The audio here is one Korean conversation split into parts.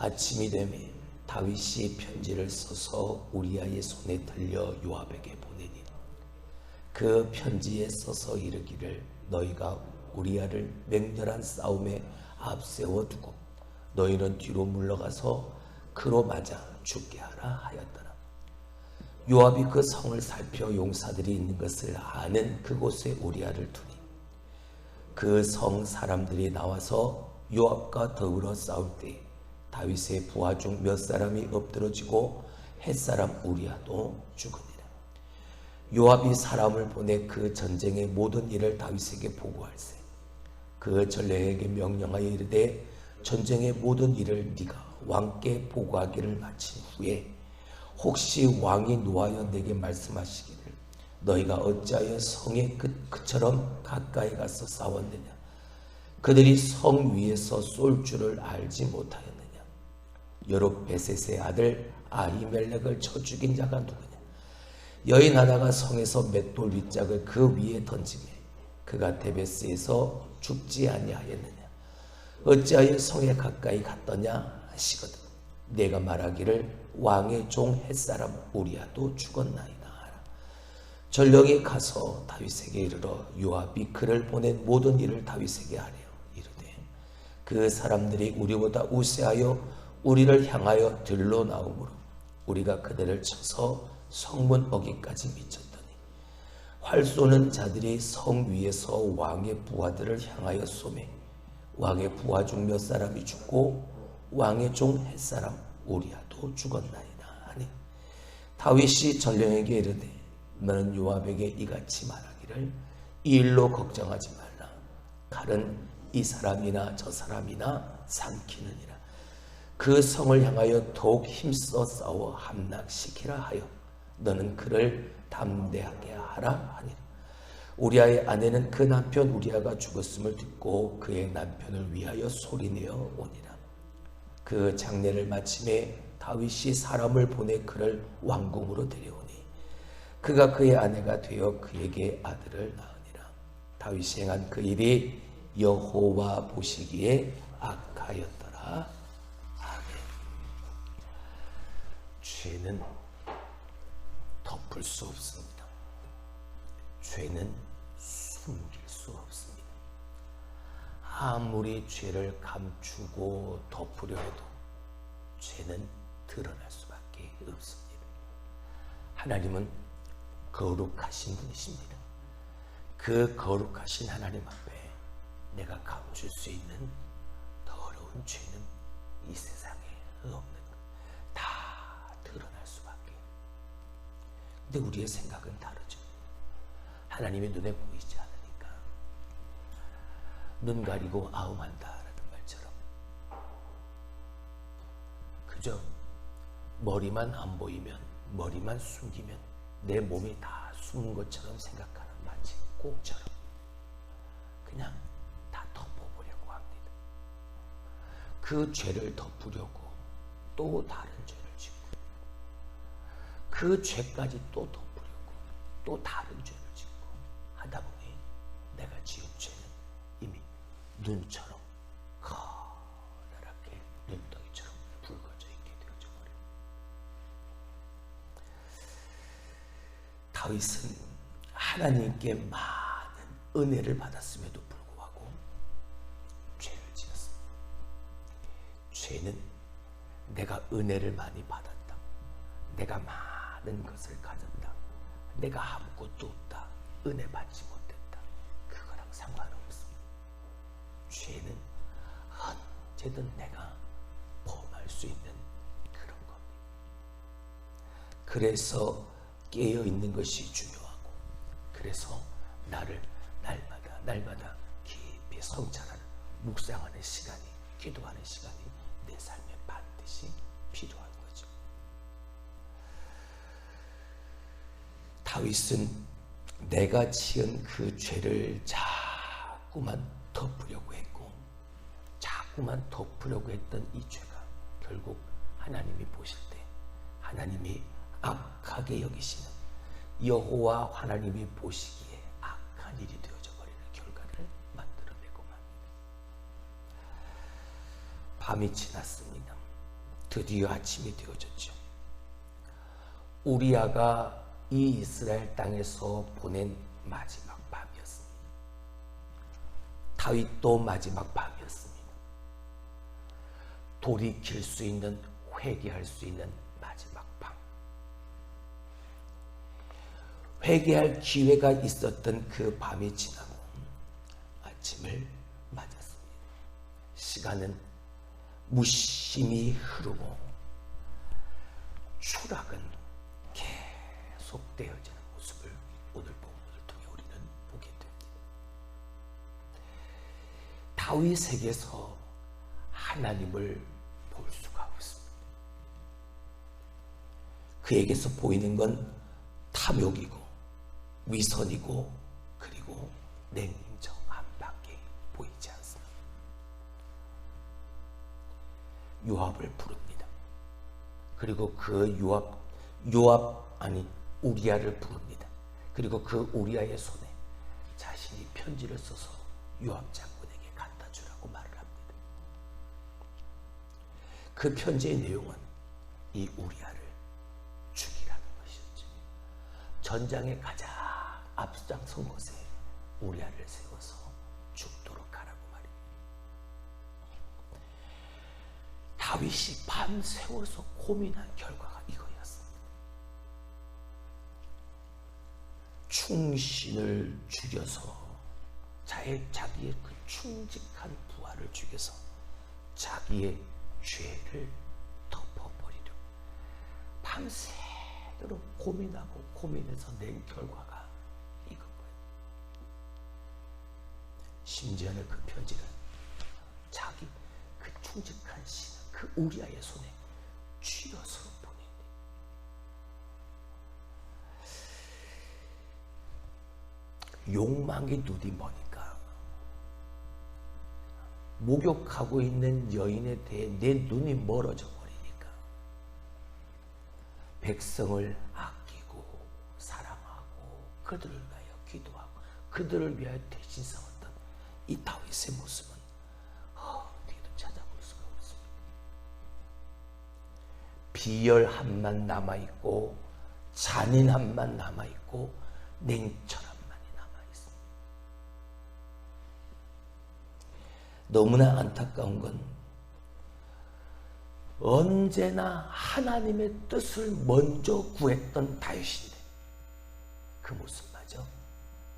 아침이 되매 다윗이 편지를 써서 우리아의 손에 들려 요압에게 보내니 그 편지에 써서 이르기를 너희가 우리아를 맹렬한 싸움에 앞세워 두고 너희는 뒤로 물러가서 그로 맞아 죽게 하라 하였더라. 요압이 그 성을 살펴 용사들이 있는 것을 아는 그곳에 우리아를 두니 그 성 사람들이 나와서 요압과 더불어 싸울 때 다윗의 부하 중 몇 사람이 엎드러지고 햇사람 우리아도 죽으니라. 요압이 사람을 보내 그 전쟁의 모든 일을 다윗에게 보고할세 그 전령에게 명령하여 이르되 전쟁의 모든 일을 네가 왕께 보고하기를 마친 후에 혹시 왕이 노하여 내게 말씀하시기를 너희가 어찌하여 성에 그처럼 가까이 가서 싸웠느냐 그들이 성 위에서 쏠 줄을 알지 못하였느냐 여룹베셋의 아들 아히멜렉을 쳐 죽인 자가 누구냐 여인 하나가 성에서 맷돌 윗짝을 그 위에 던지매 그가 데베스에서 죽지 아니하였느냐 어찌하여 성에 가까이 갔더냐 하시거든 내가 말하기를 왕의 종 햇사람 우리아도 죽었나이다 하라. 전령이 가서 다윗에게 이르러 요압이 그를 보낸 모든 일을 다윗에게 하려 이르되 그 사람들이 우리보다 우세하여 우리를 향하여 들러 나오므로 우리가 그들을 쳐서 성문 어기까지 미쳤더니 활 쏘는 자들이 성 위에서 왕의 부하들을 향하여 쏘매 왕의 부하 중 몇 사람이 죽고 왕의 종 햇사람 우리아도 죽었나이다 하니 다윗이 전령에게 이르되 너는 요압에게 이같이 말하기를 이 일로 걱정하지 말라 칼은 이 사람이나 저 사람이나 삼키느니라 그 성을 향하여 더욱 힘써 싸워 함락시키라 하여 너는 그를 담대하게 하라 하니라. 우리아의 아내는 그 남편 우리아가 죽었음을 듣고 그의 남편을 위하여 소리내어 오니라. 그 장례를 마침에 다윗이 사람을 보내 그를 왕궁으로 데려오니 그가 그의 아내가 되어 그에게 아들을 낳으니라. 다윗이 행한 그 일이 여호와 보시기에 악하였더라. 아멘. 죄는 덮을 수 없습니다. 죄는 숨길 수 없습니다. 아무리 죄를 감추고 덮으려 해도 죄는 드러날 수밖에 없습니다. 하나님은 거룩하신 분이십니다. 그 거룩하신 하나님 앞에 내가 감출 수 있는 더러운 죄는 이 세상에 없는 것. 다 드러날 수밖에. 근데 우리의 생각은 다르죠. 하나님의 눈에 보이지 않으니까 눈 가리고 아웅한다라는 말처럼 그저 머리만 안 보이면 머리만 숨기면 내 몸이 다 숨은 것처럼 생각하는 마치 꽃처럼 그냥 다 덮어보려고 합니다. 그 죄를 덮으려고 또 다른 죄를 짓고 그 죄까지 또 덮으려고 또 다른 죄를 짓고 하다 보니 내가 지은 죄는 이미 눈처럼 커다랗게 눈덩이처럼 붉어져 있게 되어져 버려요. 다윗은 하나님께 많은 은혜를 받았음에도 불구하고 죄를 지었습니다. 죄는 내가 은혜를 많이 받았다. 내가 많은 것을 가졌다. 내가 아무것도 없다. 은혜 받지 못했다. 그거랑 상관없습니다. 죄는 언제든 내가 범할 수 있는 그런 겁니다. 그래서 깨어있는 것이 중요하고 그래서 나를 날마다 깊이 성찰하는 묵상하는 시간이 기도하는 시간이 내 삶에 반드시 필요한 거죠. 다윗은 내가 지은 그 죄를 자꾸만 덮으려고 했고 자꾸만 덮으려고 했던 이 죄가 결국 하나님이 보실 때 하나님이 악하게 여기시는 여호와 하나님이 보시기에 악한 일이 되어져 버리는 결과를 만들어내고 맙니다. 밤이 지났습니다. 드디어 아침이 되어졌죠. 우리아가 이 이스라엘 땅에서 보낸 마지막 밤이었습니다. 다윗도 마지막 밤이었습니다. 돌이킬 수 있는, 회개할 수 있는 마지막 밤. 회개할 기회가 있었던 그 밤이 지나고 아침을 맞았습니다. 시간은 무심히 흐르고 추락은 계속되어지는 모습을 오늘 본문을 통해 우리는 보게 됩니다. 다윗에게서 하나님을 볼 수가 없습니다. 그에게서 보이는 건 탐욕이고 위선이고 그리고 냉정함밖에 보이지 않습니다. 요압을 부릅니다. 그리고 그 우리아를 부릅니다. 그리고 그 우리아의 손에 자신이 편지를 써서 요압 장군에게 갖다 주라고 말을 합니다. 그 편지의 내용은 이 우리아를 죽이라는 것이었죠. 전장에 가장 앞장선 곳에 우리아를 세워서 죽도록 하라고 말입니다. 다윗이 밤새워서 고민한 결과가 이거였습니다. 충신을 죽여서 자기의 그 충직한 부하를 죽여서 자기의 죄를 덮어버리려 밤새도록 고민하고 고민해서 낸 결과가 이거예요. 심지어는 그 편지를 자기 그 충직한 신하 그 우리아의 손에 쥐어서 보내니 욕망의 눈이 머니까 목욕하고 있는 여인에 대해 내 눈이 멀어져 버리니까 백성을 아끼고 사랑하고 그들을 위하여 기도하고 그들을 위하여 대신 싸웠던 이 다윗의 모습은 어디에도 찾아볼 수가 없습니다. 비열함만 남아있고 잔인함만 남아있고 냉철함만이 남아있습니다. 너무나 안타까운 건 언제나 하나님의 뜻을 먼저 구했던 다윗인데 그 모습마저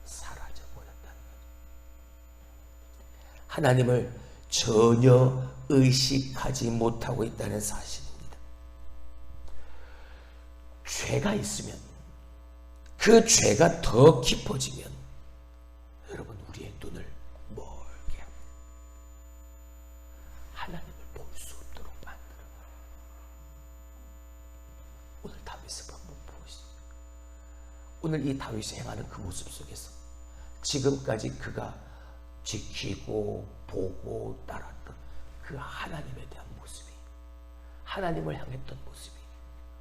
사라져버렸다는 거죠. 하나님을 전혀 의식하지 못하고 있다는 사실입니다. 죄가 있으면 그 죄가 더 깊어지면 여러분 우리의 눈을 멀게 합니다. 하나님을 볼 수 없도록 만들어요. 오늘 다윗을 한번 보시죠. 오늘 이 다윗이 행하는 그 모습 속에서 지금까지 그가 지키고 보고 따랐던 그 하나님에 대한 모습이 하나님을 향했던 모습이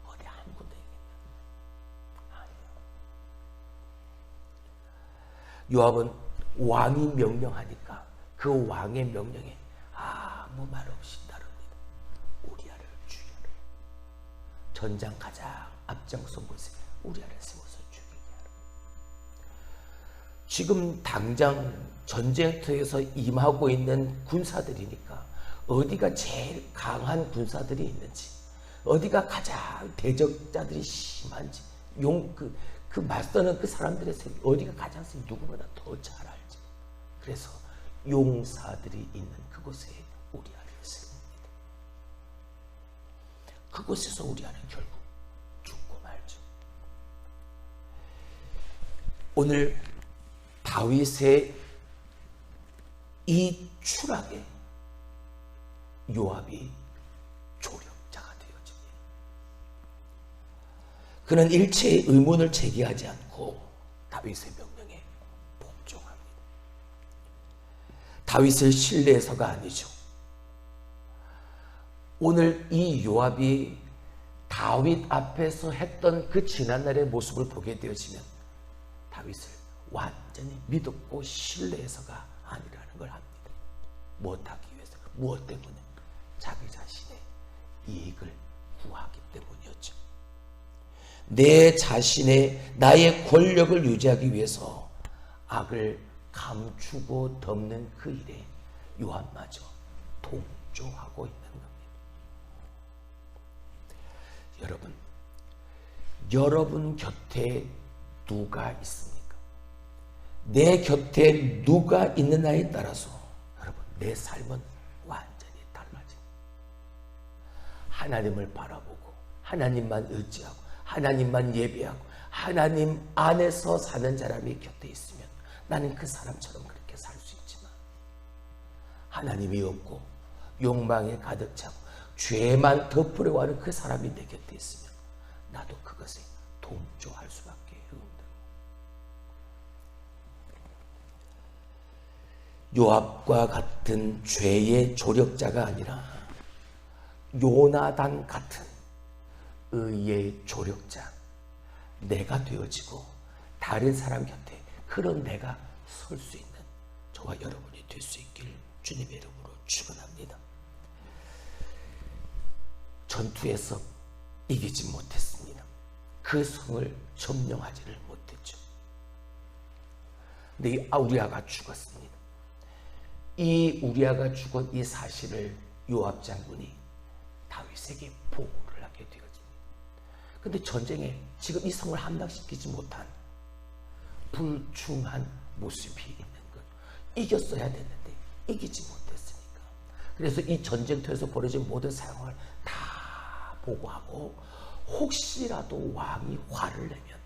어디 한 군데 있겠냐? 아니요. 요압은 왕이 명령하니까 그 왕의 명령에 아무 말 없이 따릅니다. 우리아를 죽여라. 전장 가장 앞장선 곳에 우리아를 세워서 죽이게 하라. 지금 당장 전쟁터에서 임하고 있는 군사들이니까 어디가 제일 강한 군사들이 있는지, 어디가 가장 대적자들이 심한지, 그 맞서는 그 사람들의 세 어디가 가장 세 누구보다 더 잘 알지. 그래서 용사들이 있는 그곳에 우리아를 세웁니다. 그곳에서 우리아는 결국 죽고 말죠. 오늘 다윗의 이 추락에 요압이 조력자가 되어집니다. 그는 일체의 의문을 제기하지 않고 다윗의 명령에 복종합니다. 다윗을 신뢰해서가 아니죠. 오늘 이 요압이 다윗 앞에서 했던 그 지난날의 모습을 보게 되어지면 다윗을 완전히 믿었고 신뢰해서가 아니라는 걸 압니다. 무엇하기 위해서, 무엇 때문에? 자기 자신의 이익을 구하기 때문이었죠. 내 자신의 나의 권력을 유지하기 위해서 악을 감추고 덮는 그 일에 요한마저 동조하고 있는 겁니다. 여러분 곁에 누가 있습니까? 내 곁에 누가 있느냐에 따라서 여러분 내 삶은 완전히 달라집니다. 하나님을 바라보고 하나님만 의지하고 하나님만 예배하고 하나님 안에서 사는 사람이 곁에 있으면 나는 그 사람처럼 그렇게 살 수 있지만 하나님이 없고 욕망에 가득 차고 죄만 덮으려고 하는 그 사람이 내 곁에 있으면 나도 그것에 동조할 수밖에 없다. 요압과 같은 죄의 조력자가 아니라 요나단 같은 의의 조력자, 내가 되어지고 다른 사람 곁에 그런 내가 설 수 있는 저와 여러분이 될 수 있길 주님의 이름으로 축원합니다. 전투에서 이기지 못했습니다. 그 성을 점령하지를 못했죠. 근데 이 우리아가 죽었습니다. 이 우리아가 죽은 이 사실을 요압 장군이 다윗에게 보고를 하게 되었습니다. 근데 전쟁에 지금 이 성을 함락시키지 못한 불충한 모습이 있는 것. 이겼어야 됐는데 이기지 못했으니까. 그래서 이 전쟁터에서 벌어진 모든 상황을 다 보고하고 혹시라도 왕이 화를 내면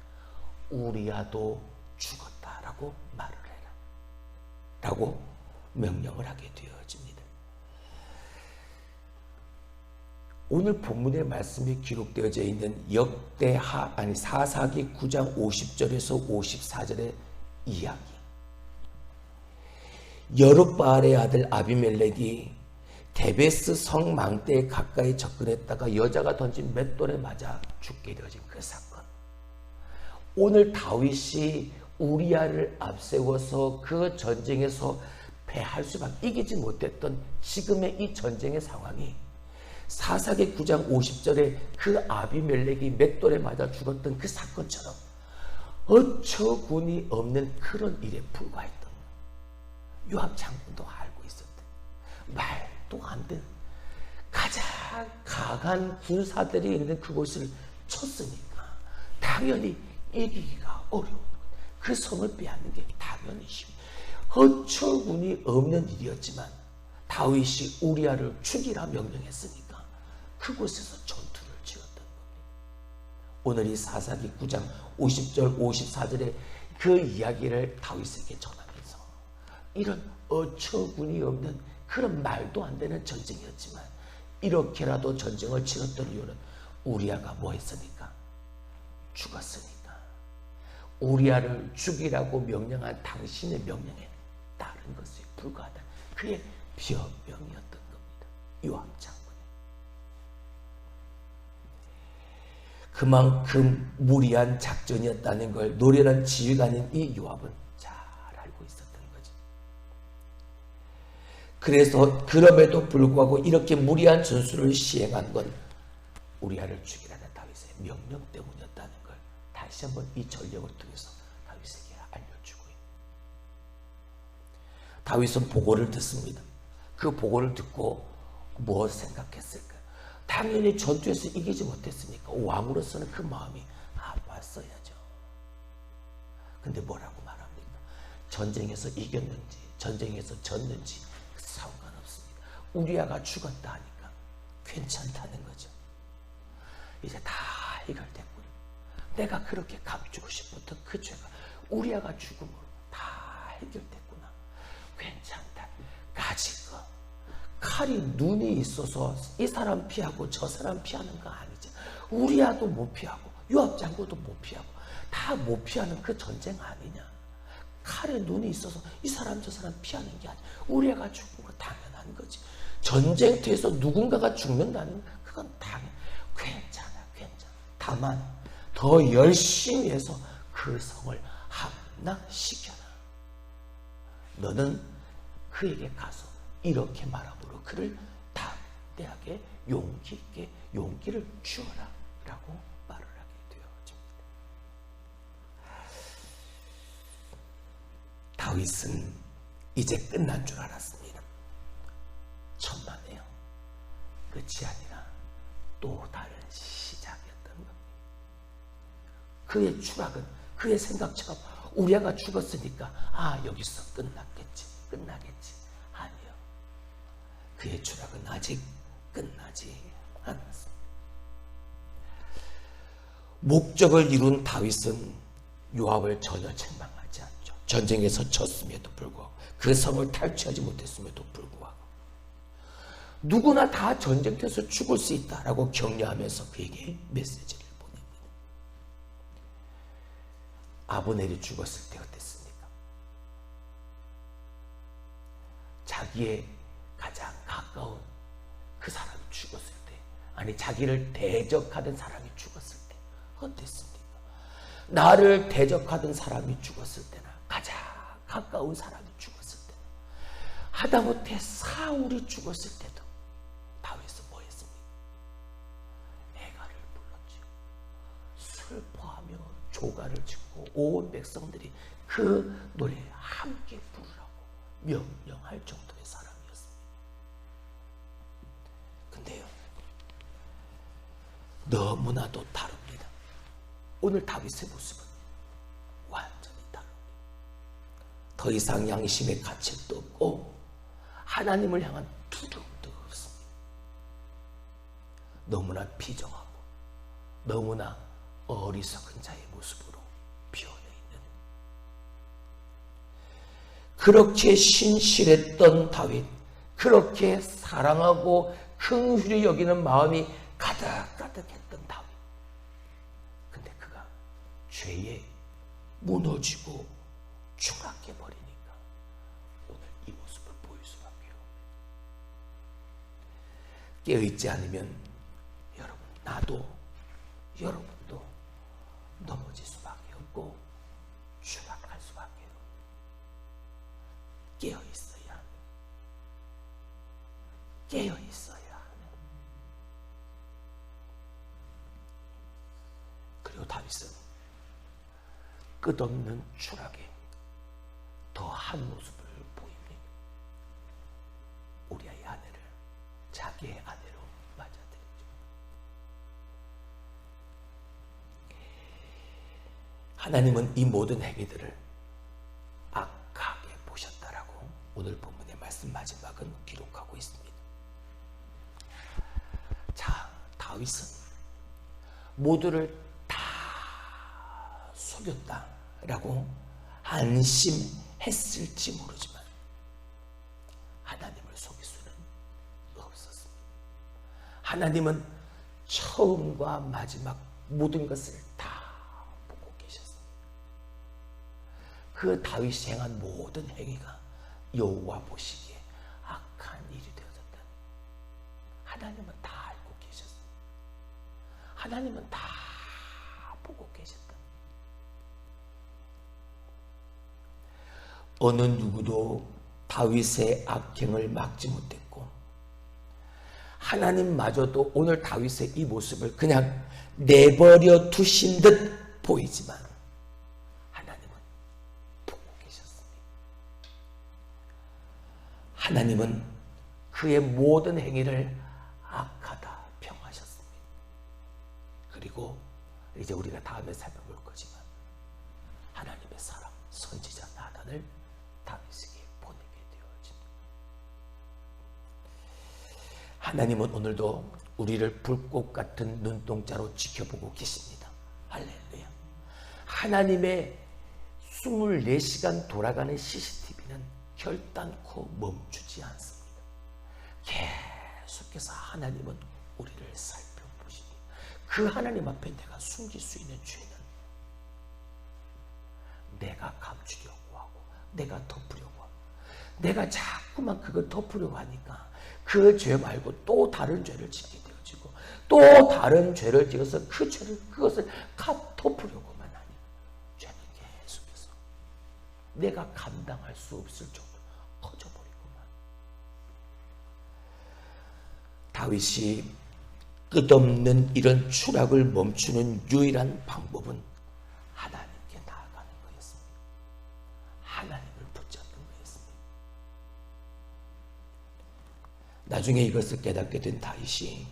우리아도 죽었다라고 말을 해라 라고 명령을 하게 되어집니다. 오늘 본문의 말씀이 기록되어져 있는 사사기 9장 50절에서 54절의 이야기. 여룻바알의 아들 아비멜렉이 데베스 성 망대에 가까이 접근했다가 여자가 던진 맷돌에 맞아 죽게 되어진 그 사건. 오늘 다윗이 우리아를 앞세워서 그 전쟁에서 패할 수밖에 이기지 못했던 지금의 이 전쟁의 상황이 사사기 9장 50절에 그 아비멜렉이 맷돌에 맞아 죽었던 그 사건처럼 어처구니 없는 그런 일에 불과했던 거예요. 요압 장군도 알고 있었던 말도 안 되는 가장 강한 군사들이 있는 그곳을 쳤으니까 당연히 이기기가 어려운 거예요. 그 성을 빼앗는 게 당연히 쉽니다. 어처구니 없는 일이었지만 다윗이 우리아를 죽이라 명령했으니까 그곳에서 전투를 지었던 겁니다. 오늘 이 사사기 9장 50절 54절의 그 이야기를 다윗에게 전하면서 이런 어처구니 없는 그런 말도 안 되는 전쟁이었지만 이렇게라도 전쟁을 치렀던 이유는 우리아가 뭐 했으니까? 죽었으니까. 우리아를 죽이라고 명령한 당신의 명령에 다른 것에 불과하다. 그의 변명이었던 겁니다. 요압 장군이. 그만큼 무리한 작전이었다는 걸 노련한 지휘관인 이 요압은 잘 알고 있었던 거죠. 그래서 그럼에도 불구하고 이렇게 무리한 전술을 시행한 건 우리아를 죽이라는 다윗의 명령 때문이었다는 걸 다시 한번 이 전력을 통해서 다윗에게 알려주고 있습니다. 다윗은 보고를 듣습니다. 그 보고를 듣고 무엇 생각했을까? 당연히 전투에서 이기지 못했으니까 왕으로서는 그 마음이 아팠어야죠. 근데 뭐라고 말합니까? 전쟁에서 이겼는지 전쟁에서 졌는지 상관없습니다. 우리아가 죽었다 하니까 괜찮다는 거죠. 이제 다 해결됐군요. 내가 그렇게 감추고 싶었던 그 죄가 우리아가 죽음으로 다 해결됐구나. 괜찮다. 가질 거. 칼이 눈이 있어서 이 사람 피하고 저 사람 피하는 거 아니지. 우리아도 못 피하고 요압 장군도 못 피하고 다 못 피하는 그 전쟁 아니냐. 칼에 눈이 있어서 이 사람 저 사람 피하는 게 아니야. 우리아가 죽은 거 당연한 거지. 전쟁터에서 누군가가 죽는다는 그건 당연. 괜찮아. 다만 더 열심히 해서 그 성을 함락시켜라. 너는 그에게 가서 이렇게 말함으로 그를 다 담대하게 용기 있게 용기를 주어라 라고 말을 하게 되어집니다. 다윗은 이제 끝난 줄 알았습니다. 천만에요. 끝이 아니라 또 다른 시작이었던 겁니다. 그의 추락은 그의 생각처럼 우리아가 죽었으니까 여기서 끝나겠지. 아니요. 그의 추락은 아직 끝나지 않았습니다. 목적을 이룬 다윗은 요압을 전혀 책망하지 않죠. 전쟁에서 졌음에도 불구하고 그 성을 탈취하지 못했음에도 불구하고 누구나 다 전쟁터에서 죽을 수 있다라고 격려하면서 그에게 메시지를 보냅니다. 아브넬이 죽었을 때 어땠습니까? 자기의 가장 가까운 그 사람이 죽었을 때, 아니 자기를 대적하던 사람이 죽었을 때 어땠습니까? 나를 대적하던 사람이 죽었을 때나 가장 가까운 사람이 죽었을 때나 하다못해 사울이 죽었을 때도 다윗은 뭐 했습니까? 애가를 불렀지요. 슬퍼하며 조가를 짓고 온 백성들이 그 노래에 함께 부르라고 명령할 정도의 사람이었습니다. 근데요, 너무나도 다릅니다. 오늘 다윗의 모습은 완전히 다릅니다. 더 이상 양심의 가책도 없고 하나님을 향한 두려움도 없습니다. 너무나 비정하고 너무나 어리석은 자의 모습으로 비어져 있는, 그렇게 신실했던 다윗, 그렇게 사랑하고 긍휼히 여기는 마음이 가득가득했던 다윗. 근데 그가 죄에 무너지고 추락해버리니까 오늘 이 모습을 보일 수밖에 없습니다. 깨어있지 않으면 여러분, 나도 여러분도 넘어질 수밖에 없고 추락할 수밖에 없고, 깨어있어야 하는, 깨어있어야 하는. 그리고 다윗은 끝없는 추락에 더한 모습을 보입니다. 우리의 아내를 자기의 아내로 맞아들이죠. 하나님은 이 모든 행위들을 악하게 보셨다라고 오늘 본문의 말씀 마지막은 기록하고 있습니다. 자, 다윗은 모두를 다 속였다라고 안심했을지 모르지만 하나님을 속일 수는 없었습니다. 하나님은 처음과 마지막 모든 것을 다 보고 계셨습니다. 그 다윗이 행한 모든 행위가 여호와 보시기에 악한 일이 되어졌다니 하나님은 다 알고 계셨습니다. 하나님은 다 보고 계셨다. 어느 누구도 다윗의 악행을 막지 못했고 하나님마저도 오늘 다윗의 이 모습을 그냥 내버려 두신 듯 보이지만 하나님은 보고 계셨습니다. 하나님은 그의 모든 행위를 악하다 평하셨습니다. 그리고 이제 우리가 다음에 살펴볼 거지만 하나님의 사람 선지자 나단을 다윗에게 보내게 되어집니다. 하나님은 오늘도 우리를 불꽃 같은 눈동자로 지켜보고 계십니다. 할렐루야. 하나님의 24시간 돌아가는 CCTV는 결단코 멈추지 않습니다. 계속해서 하나님은 우리를 살펴보십니다. 그 하나님 앞에 내가 숨길 수 있는 죄는 내가 감추려고 하고 내가 덮으려고 하고 내가 자꾸만 그걸 덮으려고 하니까 그 죄 말고 또 다른 죄를 짓게 되어지고 또 다른 죄를 지어서 그것을 덮으려고만 하니 죄는 계속해서 내가 감당할 수 없을 정도로 커져버리고만. 다윗이 끝없는 이런 추락을 멈추는 유일한 방법은 하나님께 나아가는 거였습니다. 하나님을 붙잡는 거였습니다. 나중에 이것을 깨닫게 된 다윗이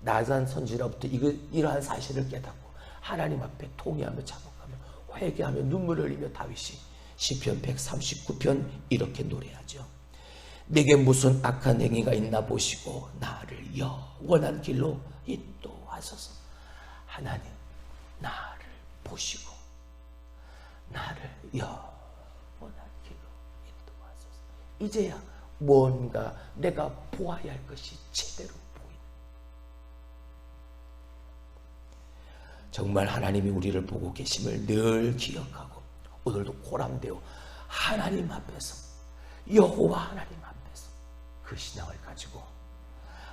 나단 선지자로부터 이러한 사실을 깨닫고 하나님 앞에 통회하며 자복하며 회개하며 눈물을 흘리며 다윗이 시편 139편 이렇게 노래하죠. 내게 무슨 악한 행위가 있나 보시고 나를 영원한 길로 인도하소서. 하나님, 나를 보시고 나를 영원한 길로 인도하소서. 이제야 뭔가 내가 보아야 할 것이 제대로 보이는. 정말 하나님이 우리를 보고 계심을 늘 기억하고 오늘도 고람되어 하나님 앞에서, 여호와 하나님 앞에서 그 신앙을 가지고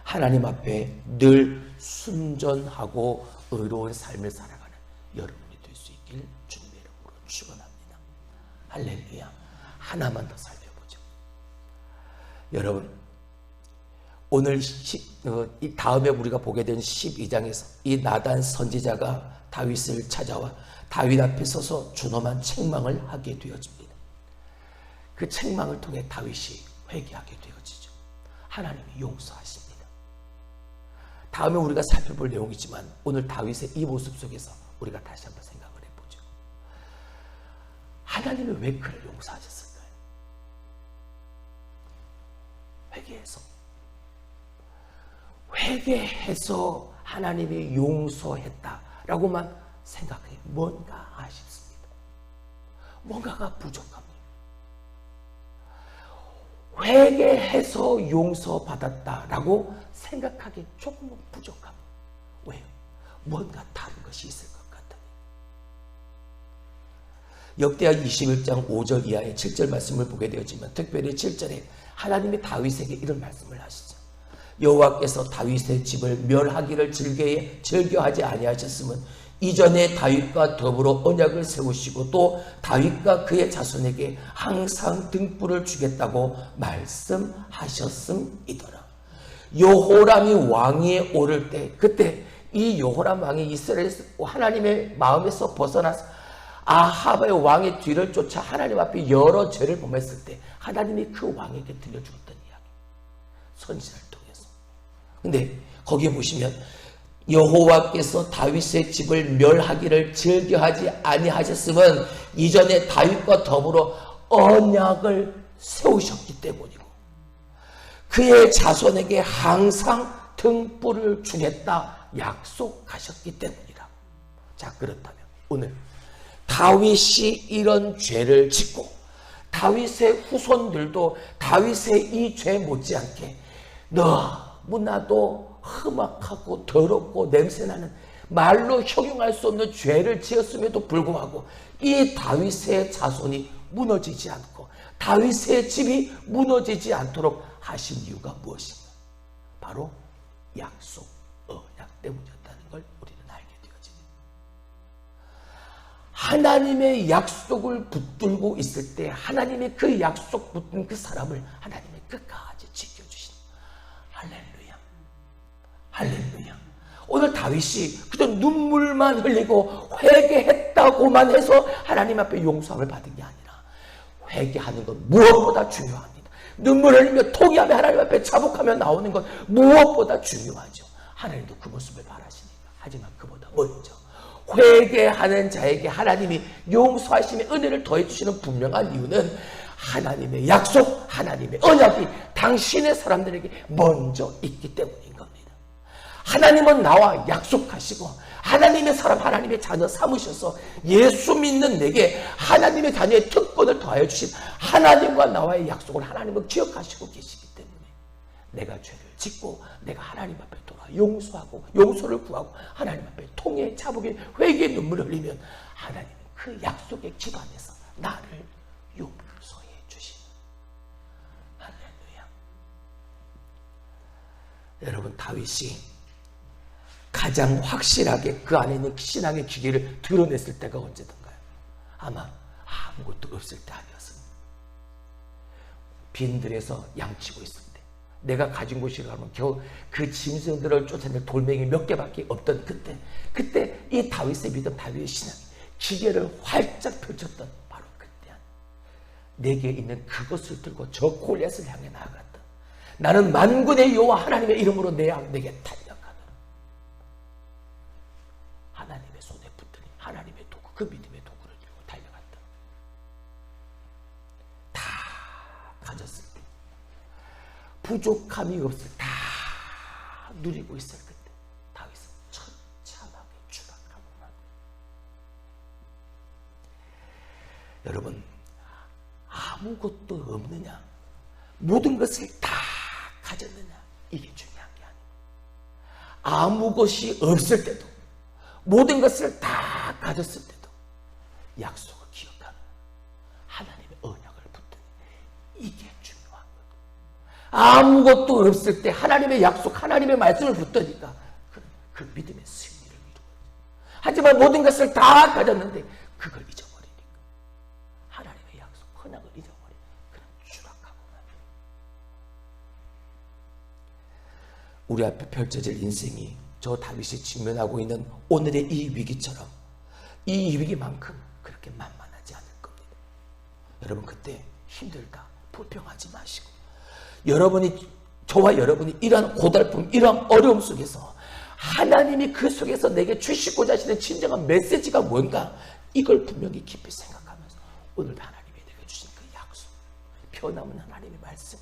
하나님 앞에 늘 순전하고 의로운 삶을 살아가는 여러분이 될 수 있길 주님의 이름으로 축원합니다. 할렐루야. 하나만 더 살펴보죠. 여러분, 오늘 이 다음에 우리가 보게 된 12장에서 이 나단 선지자가 다윗을 찾아와 다윗 앞에 서서 준엄한 책망을 하게 되어집니다. 그 책망을 통해 다윗이 회개하게 되어지죠. 하나님이 용서하십니다. 다음에 우리가 살펴볼 내용이지만 오늘 다윗의 이 모습 속에서 우리가 다시 한번 생각을 해보죠. 하나님이 왜 그를 용서하셨을까요? 회개해서 하나님이 용서했다라고만 생각해 뭔가 아쉽습니다. 뭔가가 부족합니다. 회개해서 용서받았다라고 생각하기 조금은 부족합니다. 왜요? 뭔가 다른 것이 있을 것 같아요. 역대하 21장 5절 이하의 7절 말씀을 보게 되었지만 특별히 7절에 하나님이 다윗에게 이런 말씀을 하시죠. 여호와께서 다윗의 집을 멸하기를 즐겨하지 아니하셨으면 이전에 다윗과 더불어 언약을 세우시고 또 다윗과 그의 자손에게 항상 등불을 주겠다고 말씀하셨음이더라. 여호람이 왕위에 오를 때, 그때 이 여호람 왕이 이스라엘 하나님의 마음에서 벗어나서 아합의 왕의 뒤를 쫓아 하나님 앞에 여러 죄를 범했을 때 하나님이 그 왕에게 들려주었던 이야기, 선지자를 통해서. 근데 거기에 보시면 여호와께서 다윗의 집을 멸하기를 즐겨하지 아니하셨으면 이전에 다윗과 더불어 언약을 세우셨기 때문이고 그의 자손에게 항상 등불을 주겠다 약속하셨기 때문이라고. 자, 그렇다면 오늘 다윗이 이런 죄를 짓고 다윗의 후손들도 다윗의 이 죄 못지않게 너무나도 험악하고 더럽고 냄새나는 말로 형용할 수 없는 죄를 지었음에도 불구하고 이 다윗의 자손이 무너지지 않고 다윗의 집이 무너지지 않도록 하신 이유가 무엇인가? 바로 약속, 언약 때문이었다는 걸 우리는 알게 되어집니다. 하나님의 약속을 붙들고 있을 때 하나님의 그 약속 붙든 그 사람을 하나님의 끝까지 지켜주신. 할렐루야. 할렐루야. 오늘 다윗이 그저 눈물만 흘리고 회개했다고만 해서 하나님 앞에 용서함을 받은 게 아니라 회개하는 것 무엇보다 중요합니다. 눈물 흘리며 통회하며 하나님 앞에 자복하며 나오는 것 무엇보다 중요하죠. 하나님도 그 모습을 바라시니까. 하지만 그보다 먼저 회개하는 자에게 하나님이 용서하심의 은혜를 더해 주시는 분명한 이유는 하나님의 약속, 하나님의 언약이 당신의 사람들에게 먼저 있기 때문인 겁니다. 하나님은 나와 약속하시고 하나님의 사람, 하나님의 자녀 삼으셔서 예수 믿는 내게 하나님의 자녀의 특권을 더하여 주신 하나님과 나와의 약속을 하나님은 기억하시고 계시기 때문에 내가 죄를 짓고 내가 하나님 앞에 돌아 용서하고 용서를 구하고 하나님 앞에 통해 자복의 회개의 눈물을 흘리면 하나님은 그 약속의 기반에서 나를 용서해 주시는. 할렐루야. 여러분, 다윗이 가장 확실하게 그 안에 있는 신앙의 기계를 드러냈을 때가 언제던가요? 아마 아무것도 없을 때 아니었습니다. 빈들에서 양치고 있을 때, 내가 가진 곳이 가면 겨우 그 짐승들을 쫓아낼 돌멩이 몇 개밖에 없던 그때 이 다윗의 믿음, 다윗의 신앙, 기계를 활짝 펼쳤던 바로 그때 내게 있는 그것을 들고 저 골리앗을 향해 나아갔다. 나는 만군의 여호와 하나님의 이름으로 내게 달려가노라. 하나님의 손에 붙더니 하나님의 도구, 그 믿음의 도구를 들고 달려갔다. 다 가졌을 때, 부족함이 없을 때, 다 누리고 있을 그때 다윗은 처참하게 추락하고만. 여러분, 아무것도 없느냐, 모든 것을 다 가졌느냐, 이게 중요한 게 아닙니다. 아무 것이 없을 때도, 모든 것을 다 가졌을 때도 약속을 기억하는 하나님의 언약을 붙드는, 이게 중요한 거예요. 아무것도 없을 때 하나님의 약속, 하나님의 말씀을 붙드니까 그 믿음의 승리를 이루어요. 하지만 모든 것을 다 가졌는데 그걸 잊어버리니까 하나님의 약속, 언약을 잊어버리니까 그냥 추락하고만. 우리 앞에 펼쳐질 인생이 저 다윗이 직면하고 있는 오늘의 이 위기처럼, 이 위기만큼 그렇게 만만하지 않을 겁니다. 여러분, 그때 힘들다, 불평하지 마시고, 저와 여러분이 이러한 고달픔, 이러한 어려움 속에서 하나님이 그 속에서 내게 주시고자 하시는 진정한 메시지가 뭔가, 이걸 분명히 깊이 생각하면서 오늘 하나님이 내게 주신 그 약속, 변함은 하나님의 말씀,